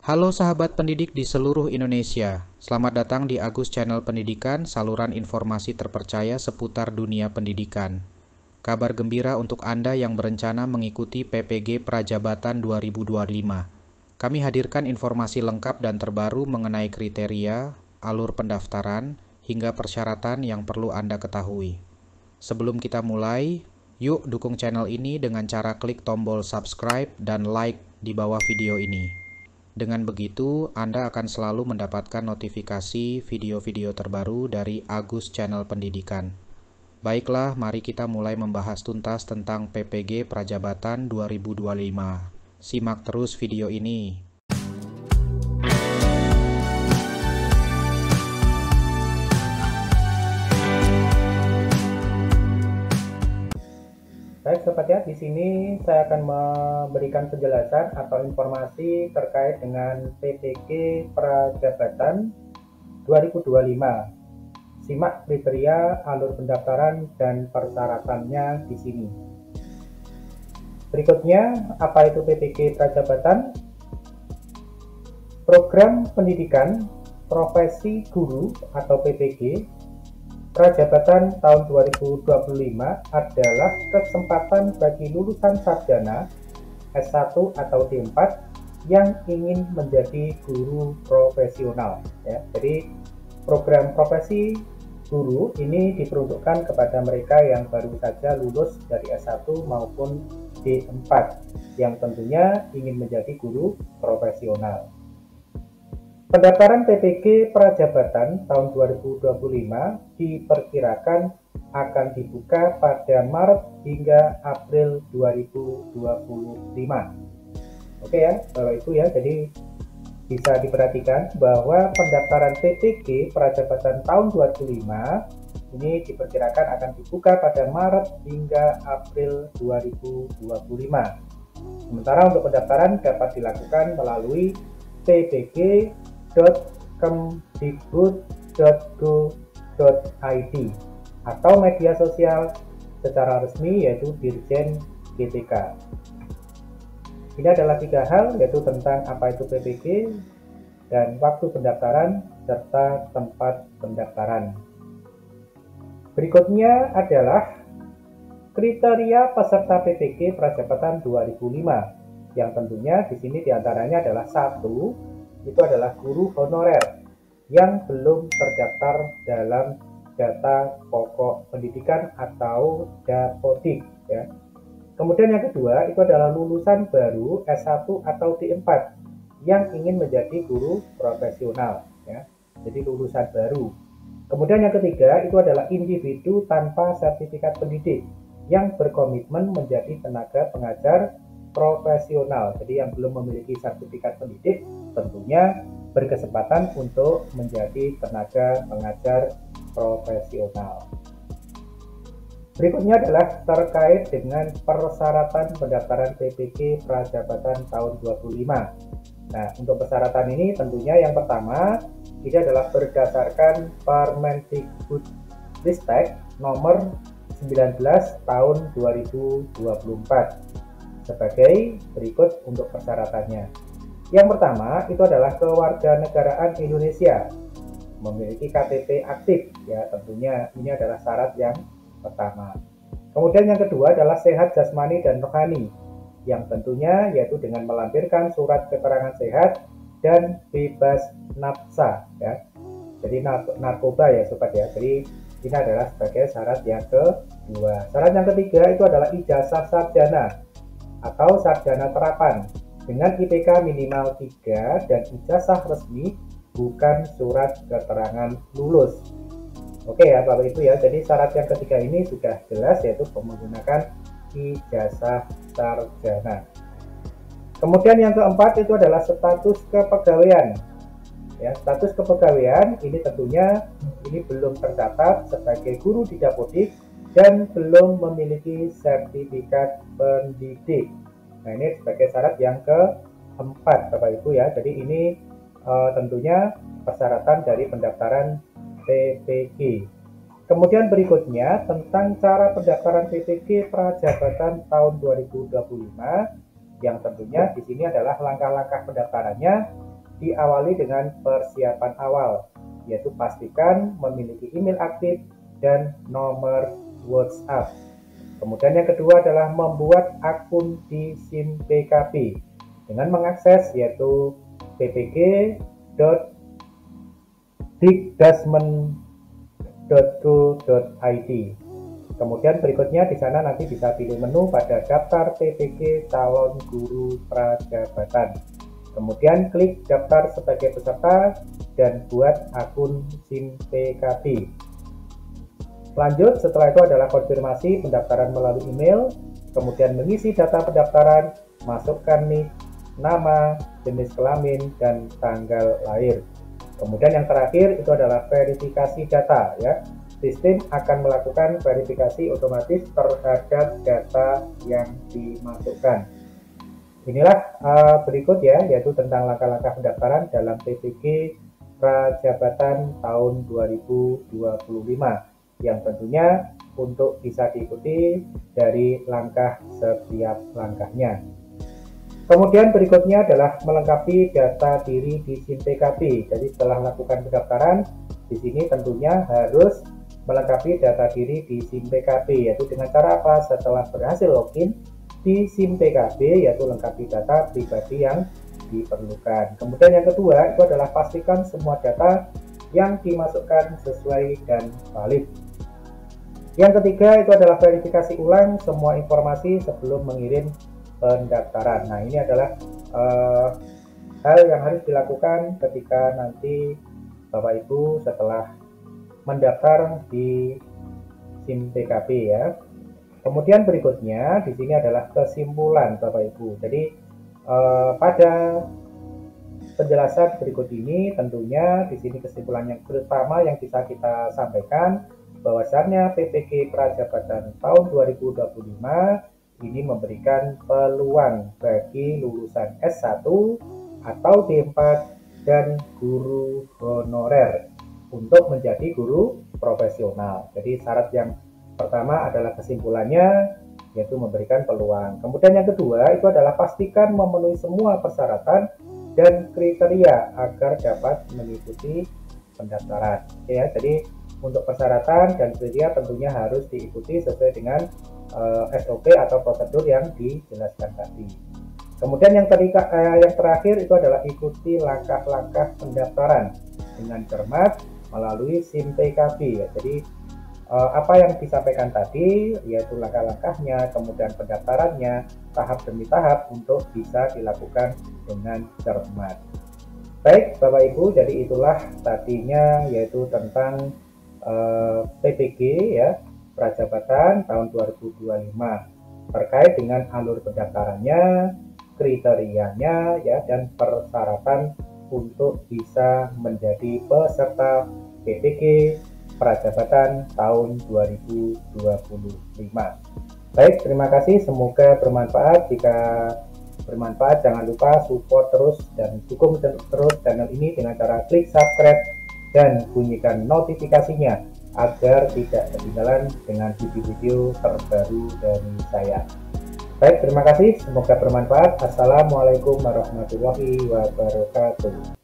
Halo sahabat pendidik di seluruh Indonesia. Selamat datang di Agus Channel Pendidikan, saluran informasi terpercaya seputar dunia pendidikan. Kabar gembira untuk Anda yang berencana mengikuti PPG Prajabatan 2025. Kami hadirkan informasi lengkap dan terbaru mengenai kriteria, alur pendaftaran, hingga persyaratan yang perlu Anda ketahui. Sebelum kita mulai, yuk dukung channel ini dengan cara klik tombol subscribe dan like di bawah video ini. Dengan begitu, Anda akan selalu mendapatkan notifikasi video-video terbaru dari Agus Channel Pendidikan. Baiklah, mari kita mulai membahas tuntas tentang PPG Prajabatan 2025. Simak terus video ini. Baik sobat ya, di sini saya akan memberikan penjelasan atau informasi terkait dengan PPG Prajabatan 2025. Simak kriteria, alur pendaftaran, dan persyaratannya di sini. Berikutnya, apa itu PPG Prajabatan? Program Pendidikan Profesi Guru atau PPG Prajabatan tahun 2025 adalah kesempatan bagi lulusan sarjana S1 atau D4 yang ingin menjadi guru profesional. Ya. Jadi program profesi guru ini diperuntukkan kepada mereka yang baru saja lulus dari S1 maupun D4 yang tentunya ingin menjadi guru profesional. Pendaftaran PPG Prajabatan tahun 2025 diperkirakan akan dibuka pada Maret hingga April 2025. Oke ya, kalau itu ya, jadi bisa diperhatikan bahwa pendaftaran PPG Prajabatan tahun 2025 ini diperkirakan akan dibuka pada Maret hingga April 2025. Sementara untuk pendaftaran dapat dilakukan melalui ppg.kemdikbud.go.id atau media sosial secara resmi yaitu Dirjen GTK. Ini adalah 3 hal, yaitu tentang apa itu PPG dan waktu pendaftaran serta tempat pendaftaran. Berikutnya adalah kriteria peserta PPG Prajabatan 2005 yang tentunya di sini diantaranya adalah 1, itu adalah guru honorer yang belum terdaftar dalam data pokok pendidikan atau Dapodik ya. Kemudian yang kedua itu adalah lulusan baru S1 atau D4 yang ingin menjadi guru profesional ya. Jadi lulusan baru. Kemudian yang ketiga itu adalah individu tanpa sertifikat pendidik yang berkomitmen menjadi tenaga pengajar profesional. Jadi yang belum memiliki sertifikat pendidik tentunya berkesempatan untuk menjadi tenaga pengajar profesional. Berikutnya adalah terkait dengan persyaratan pendaftaran PPG Prajabatan tahun 2025. Nah, untuk persyaratan ini tentunya yang pertama ini adalah berdasarkan Permendikbudristek nomor 19 tahun 2024. Sebagai berikut untuk persyaratannya. Yang pertama itu adalah kewarganegaraan Indonesia, memiliki KTP aktif ya, tentunya ini adalah syarat yang pertama. Kemudian yang kedua adalah sehat jasmani dan rohani, yang tentunya yaitu dengan melampirkan surat keterangan sehat dan bebas nafsa ya. Jadi narkoba ya sobat ya. Jadi ini adalah sebagai syarat yang kedua. Syarat yang ketiga itu adalah ijazah sarjana atau sarjana terapan dengan IPK minimal 3 dan ijazah resmi bukan surat keterangan lulus. Oke ya Bapak Ibu ya, jadi syarat yang ketiga ini sudah jelas yaitu menggunakan ijazah sarjana. Kemudian yang keempat itu adalah status kepegawaian. Ya, status kepegawaian ini tentunya ini belum tercatat sebagai guru di Dapodik dan belum memiliki sertifikat pendidik. Nah ini sebagai syarat yang keempat Bapak Ibu ya. Jadi ini tentunya persyaratan dari pendaftaran PPG. Kemudian berikutnya tentang cara pendaftaran PPG Prajabatan tahun 2025 yang tentunya di sini adalah langkah-langkah pendaftarannya diawali dengan persiapan awal, yaitu pastikan memiliki email aktif dan nomor WhatsApp. Kemudian yang kedua adalah membuat akun di SIM PKB dengan mengakses yaitu ppg.dikdasmen.go.id. Kemudian berikutnya di sana nanti bisa pilih menu pada daftar PPG calon guru prajabatan. Kemudian klik daftar sebagai peserta dan buat akun SIM PKB. Lanjut, setelah itu adalah konfirmasi pendaftaran melalui email, kemudian mengisi data pendaftaran, masukkan NIK, nama, jenis kelamin, dan tanggal lahir. Kemudian yang terakhir itu adalah verifikasi data ya. Sistem akan melakukan verifikasi otomatis terhadap data yang dimasukkan. Inilah berikut ya, yaitu tentang langkah-langkah pendaftaran dalam PPG Prajabatan tahun 2025 yang tentunya untuk bisa diikuti dari langkah setiap langkahnya. Kemudian berikutnya adalah melengkapi data diri di SIM PKB. Jadi setelah melakukan pendaftaran, di sini tentunya harus melengkapi data diri di SIM PKB, yaitu dengan cara apa? Setelah berhasil login di SIM PKB, yaitu lengkapi data pribadi yang diperlukan. Kemudian yang kedua itu adalah pastikan semua data yang dimasukkan sesuai dan valid. Yang ketiga itu adalah verifikasi ulang semua informasi sebelum mengirim pendaftaran. Nah, ini adalah hal yang harus dilakukan ketika nanti Bapak Ibu setelah mendaftar di SIM PKB ya. Kemudian berikutnya di sini adalah kesimpulan Bapak Ibu. Jadi pada penjelasan berikut ini tentunya di sini kesimpulan yang pertama yang bisa kita sampaikan bahwasannya PPG Prajabatan tahun 2025 ini memberikan peluang bagi lulusan S1 atau D4 dan guru honorer untuk menjadi guru profesional. Jadi syarat yang pertama adalah kesimpulannya yaitu memberikan peluang. Kemudian yang kedua itu adalah pastikan memenuhi semua persyaratan dan kriteria agar dapat mengikuti pendaftaran. Ya, jadi untuk persyaratan dan kriteria tentunya harus diikuti sesuai dengan SOP atau prosedur yang dijelaskan tadi. Kemudian yang terakhir itu adalah ikuti langkah-langkah pendaftaran dengan cermat melalui SIM PKB ya. Jadi apa yang disampaikan tadi yaitu langkah-langkahnya, kemudian pendaftarannya tahap demi tahap untuk bisa dilakukan dengan cermat. Baik Bapak Ibu, jadi itulah tadinya yaitu tentang PPG ya Prajabatan tahun 2025 terkait dengan alur pendaftarannya, kriterianya ya, dan persyaratan untuk bisa menjadi peserta PPG Prajabatan tahun 2025. Baik, terima kasih, semoga bermanfaat. Jika bermanfaat jangan lupa support terus dan dukung terus channel ini dengan cara klik subscribe dan bunyikan notifikasinya agar tidak ketinggalan dengan video-video terbaru dari saya. Baik, terima kasih, semoga bermanfaat. Assalamualaikum warahmatullahi wabarakatuh.